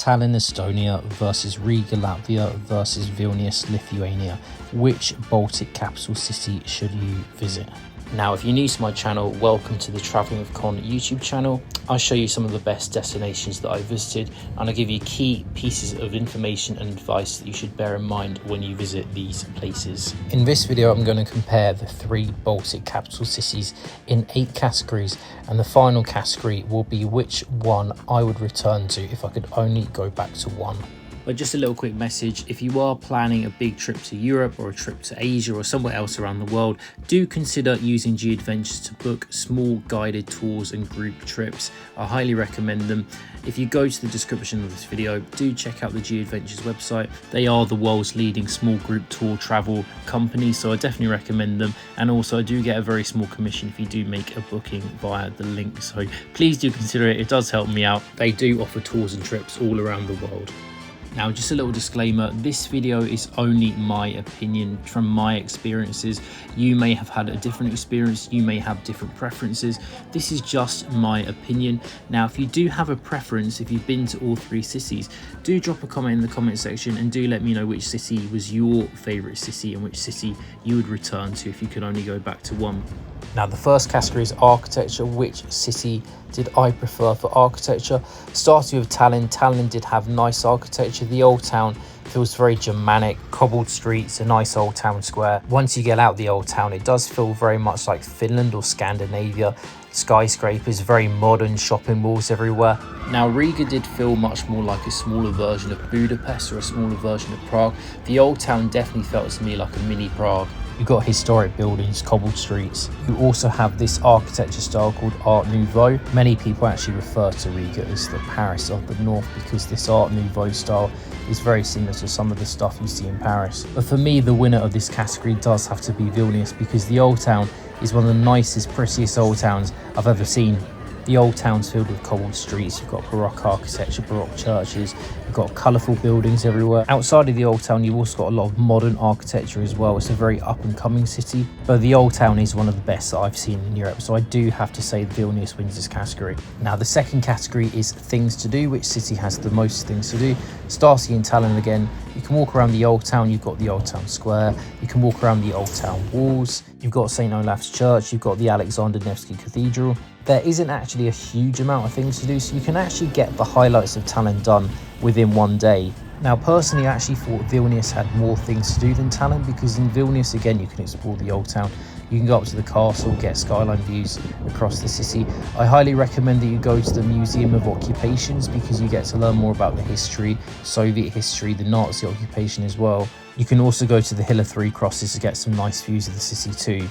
Tallinn, Estonia versus Riga, Latvia versus Vilnius, Lithuania. Which Baltic capital city should you visit? Now, if you're new to my channel, welcome to the Travelling with Con YouTube channel. I'll show you some of the best destinations that I visited, and I'll give you key pieces of information and advice that you should bear in mind when you visit these places. In this video, I'm going to compare the 3 Baltic capital cities in 8 categories, and the final category will be which one I would return to if I could only go back to one. But just a little quick message, if you are planning a big trip to Europe or a trip to Asia or somewhere else around the world, do consider using G Adventures to book small guided tours and group trips. I highly recommend them. If you go to the description of this video, do check out the G Adventures website. They are the world's leading small group tour travel company, so I definitely recommend them. And also I do get a very small commission if you do make a booking via the link, so please do consider it. It does help me out. They do offer tours and trips all around the world. Now, just a little disclaimer, this video is only my opinion from my experiences. You may have had a different experience, you may have different preferences. This is just my opinion. Now, if you do have a preference, if you've been to all 3 cities, do drop a comment in the comment section and do let me know which city was your favorite city and which city you would return to if you could only go back to one. Now, the first category is architecture. Which city did I prefer for architecture? Starting with Tallinn. Tallinn did have nice architecture. The old town feels very Germanic, cobbled streets, a nice old town square. Once you get out the old town, it does feel very much like Finland or Scandinavia. Skyscrapers, very modern, shopping malls everywhere. Now, Riga did feel much more like a smaller version of Budapest or a smaller version of Prague. The old town definitely felt to me like a mini Prague. You've got historic buildings, cobbled streets. You also have this architecture style called Art Nouveau. Many people actually refer to Riga as the Paris of the North because this Art Nouveau style is very similar to some of the stuff you see in Paris. But for me, the winner of this category does have to be Vilnius because the old town is one of the nicest, prettiest old towns I've ever seen. The old town's filled with cobbled streets, you've got Baroque architecture, Baroque churches, you've got colourful buildings everywhere. Outside of the old town, you've also got a lot of modern architecture as well. It's a very up and coming city, but the old town is one of the best that I've seen in Europe, so I do have to say Vilnius wins this category. Now, the second category is things to do. Which city has the most things to do? Starting in Tallinn again, you can walk around the old town, you've got the old town square, you can walk around the old town walls, you've got St. Olaf's Church, you've got the Alexander Nevsky Cathedral. There isn't actually a huge amount of things to do, so you can actually get the highlights of Tallinn done within one day. Now, personally, I actually thought Vilnius had more things to do than Tallinn because in Vilnius, again, you can explore the old town. You can go up to the castle, get skyline views across the city. I highly recommend that you go to the Museum of Occupations because you get to learn more about the history, Soviet history, the Nazi occupation as well. You can also go to the Hill of 3 Crosses to get some nice views of the city too.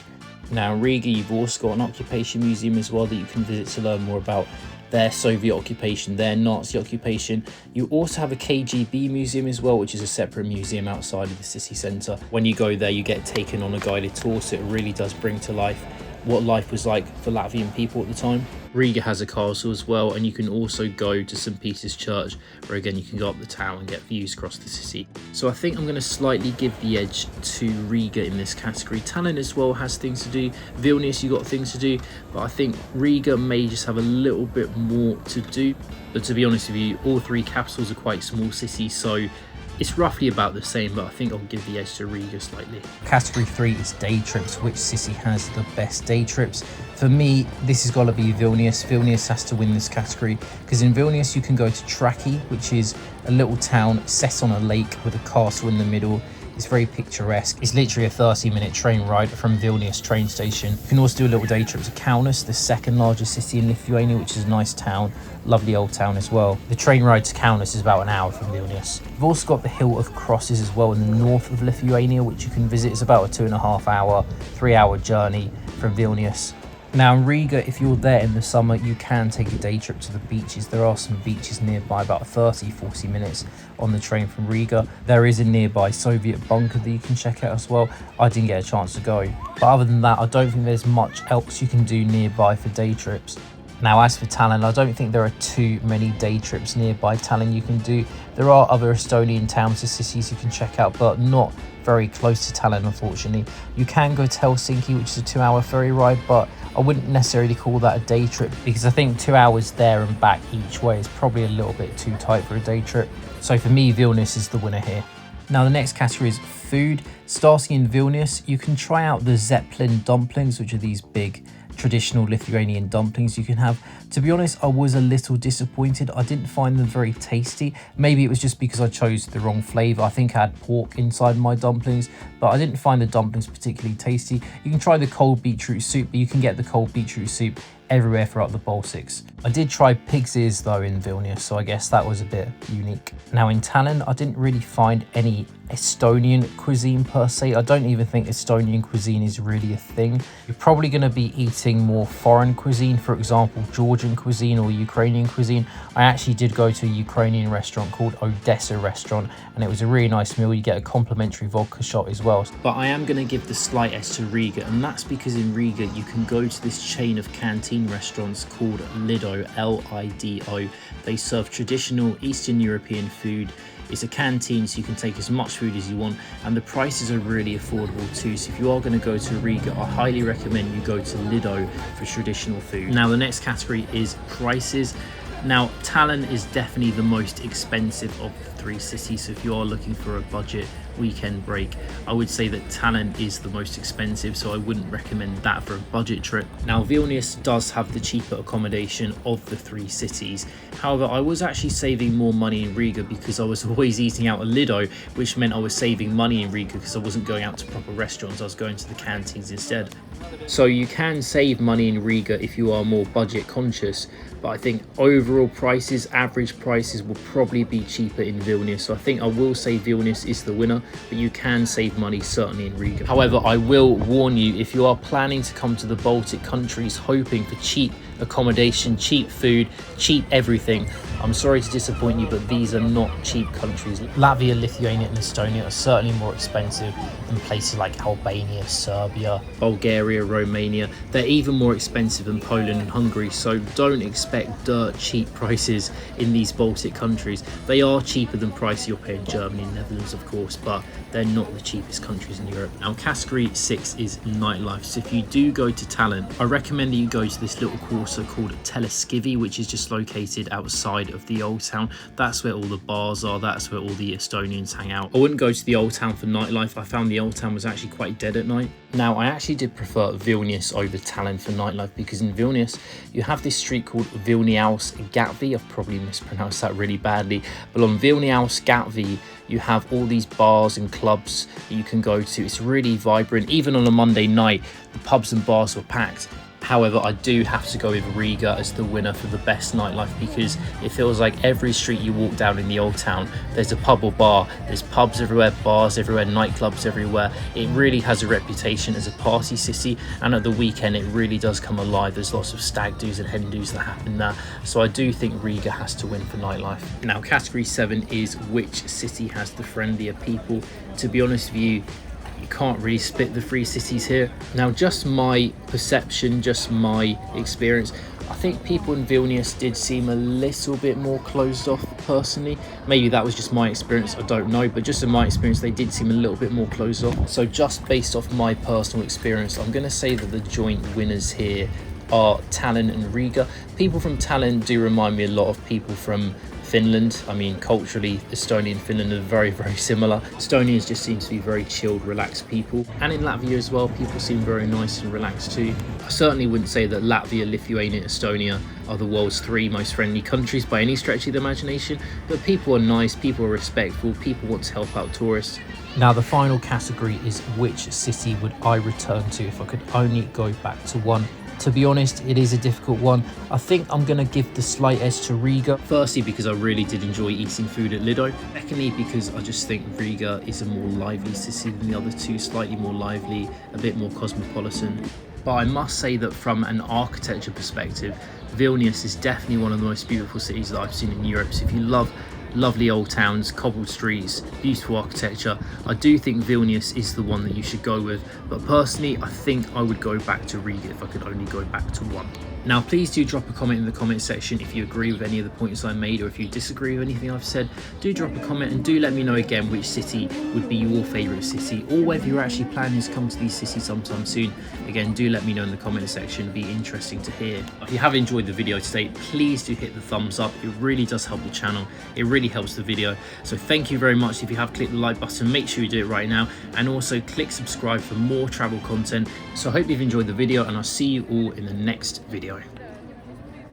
Now, in Riga, you've also got an occupation museum as well that you can visit to learn more about their Soviet occupation, their Nazi occupation. You also have a KGB museum as well, which is a separate museum outside of the city centre. When you go there, you get taken on a guided tour, so it really does bring to life what life was like for Latvian people at the time. Riga has a castle as well, and you can also go to St. Peter's Church, where again you can go up the town and get views across the city. So I think I'm going to slightly give the edge to Riga in this category. Tallinn as well has things to do. Vilnius, you got things to do, but I think Riga may just have a little bit more to do. But to be honest with you, all 3 capitals are quite small cities, so it's roughly about the same, but I think I'll give the edge to Riga slightly. Category 3 is day trips. Which city has the best day trips? For me, this has got to be Vilnius. Vilnius has to win this category because in Vilnius you can go to Traki, which is a little town set on a lake with a castle in the middle. It's very picturesque. It's literally a 30-minute train ride from Vilnius train station. You can also do a little day trip to Kaunas, the 2nd largest city in Lithuania, which is a nice town, lovely old town as well. The train ride to Kaunas is about an hour from Vilnius. You've also got the Hill of Crosses as well in the north of Lithuania, which you can visit. It's about a 2.5 hour, 3-hour journey from Vilnius. Now, in Riga, if you're there in the summer, you can take a day trip to the beaches. There are some beaches nearby, about 30-40 minutes on the train from Riga. There is a nearby Soviet bunker that you can check out as well. I didn't get a chance to go. But other than that, I don't think there's much else you can do nearby for day trips. Now, as for Tallinn, I don't think there are too many day trips nearby Tallinn you can do. There are other Estonian towns and cities you can check out, but not very close to Tallinn, unfortunately. You can go to Helsinki, which is a 2-hour ferry ride, but I wouldn't necessarily call that a day trip because I think 2 hours there and back each way is probably a little bit too tight for a day trip. So for me, Vilnius is the winner here. Now, the next category is food. Starting in Vilnius, you can try out the Zeppelin dumplings, which are these big traditional Lithuanian dumplings you can have. To be honest, I was a little disappointed. I didn't find them very tasty. Maybe it was just because I chose the wrong flavor. I think I had pork inside my dumplings, but I didn't find the dumplings particularly tasty. You can try the cold beetroot soup, but you can get the cold beetroot soup everywhere throughout the Baltics. I did try pig's ears though in Vilnius, so I guess that was a bit unique. Now in Tallinn, I didn't really find any Estonian cuisine per se. I don't even think Estonian cuisine is really a thing. You're probably going to be eating more foreign cuisine, for example, Georgian cuisine or Ukrainian cuisine. I actually did go to a Ukrainian restaurant called Odessa restaurant, and it was a really nice meal. You get a complimentary vodka shot as well. But I am going to give the slight S to Riga, and that's because in Riga you can go to this chain of canteen restaurants called Lido, L-I-D-O. They serve traditional Eastern European food. It's a canteen, so you can take as much food as you want, and the prices are really affordable too. So if you are going to go to Riga, I highly recommend you go to Lido for traditional food. Now the next category is prices. Now Tallinn is definitely the most expensive of the 3 cities, so if you are looking for a budget weekend break, I would say that Tallinn is the most expensive, so I wouldn't recommend that for a budget trip. Now Vilnius does have the cheaper accommodation of the 3 cities. However, I was actually saving more money in Riga because I was always eating out at Lido, which meant I was saving money in Riga because I wasn't going out to proper restaurants, I was going to the canteens instead. So you can save money in Riga if you are more budget conscious, but I think overall prices, average prices will probably be cheaper in Vilnius. So I think I will say Vilnius is the winner, but you can save money certainly in Riga. However, I will warn you, if you are planning to come to the Baltic countries hoping for cheap accommodation, cheap food, cheap everything, I'm sorry to disappoint you, but these are not cheap countries. Latvia, Lithuania and Estonia are certainly more expensive than places like Albania, Serbia, Bulgaria, Romania. They're even more expensive than Poland and Hungary, so don't expect dirt cheap prices in these Baltic countries. They are cheaper than prices you'll pay in Germany and Netherlands, of course, but they're not the cheapest countries in Europe. Now, category 6 is nightlife. So if you do go to Tallinn, I recommend that you go to this little quarter called Teleskivi, which is just located outside of the old town. That's where all the bars are, that's where all the Estonians hang out. I wouldn't go to the old town for nightlife. I found the old town was actually quite dead at night. Now, I actually did prefer Vilnius over Tallinn for nightlife because in Vilnius you have this street called Vilnius Gatvi. I've probably mispronounced that really badly, but on Vilnius Gatvi you have all these bars and clubs that you can go to. It's really vibrant. Even on a Monday night, the pubs and bars were packed. However, I do have to go with Riga as the winner for the best nightlife because it feels like every street you walk down in the old town, there's a pub or bar. There's pubs everywhere, bars everywhere, nightclubs everywhere. It really has a reputation as a party city, and at the weekend it really does come alive. There's lots of stag do's and hen do's that happen there. So I do think Riga has to win for nightlife. Now, category 7 is which city has the friendlier people. To be honest with you, you can't really split the 3 cities here. Now, just my perception, just my experience, I think people in Vilnius did seem a little bit more closed off personally. Maybe that was just my experience, I don't know, but just in my experience they did seem a little bit more closed off. So just based off my personal experience, I'm going to say that the joint winners here are Tallinn and Riga. People from Tallinn do remind me a lot of people from Finland. I mean, culturally, Estonia and Finland are very, very similar. Estonians just seem to be very chilled, relaxed people. And in Latvia as well, people seem very nice and relaxed too. I certainly wouldn't say that Latvia, Lithuania, Estonia are the world's 3 most friendly countries by any stretch of the imagination, but people are nice, people are respectful, people want to help out tourists. Now, the final category is which city would I return to if I could only go back to one. To be honest, it is a difficult one. I think I'm going to give the slight edge to Riga. Firstly, because I really did enjoy eating food at Lido. Secondly, because I just think Riga is a more lively city than the other 2, slightly more lively, a bit more cosmopolitan. But I must say that from an architecture perspective, Vilnius is definitely one of the most beautiful cities that I've seen in Europe. So if you love lovely old towns, cobbled streets, beautiful architecture, I do think Vilnius is the one that you should go with. But personally, I think I would go back to Riga if I could only go back to one. Now, please do drop a comment in the comment section if you agree with any of the points I made, or if you disagree with anything I've said. Do drop a comment and do let me know again which city would be your favourite city, or whether you're actually planning to come to these cities sometime soon. Again, do let me know in the comment section. It'd be interesting to hear. If you have enjoyed the video today, please do hit the thumbs up. It really does help the channel. It really helps the video. So thank you very much. If you have clicked the like button, make sure you do it right now, and also click subscribe for more travel content. So I hope you've enjoyed the video, and I'll see you all in the next video.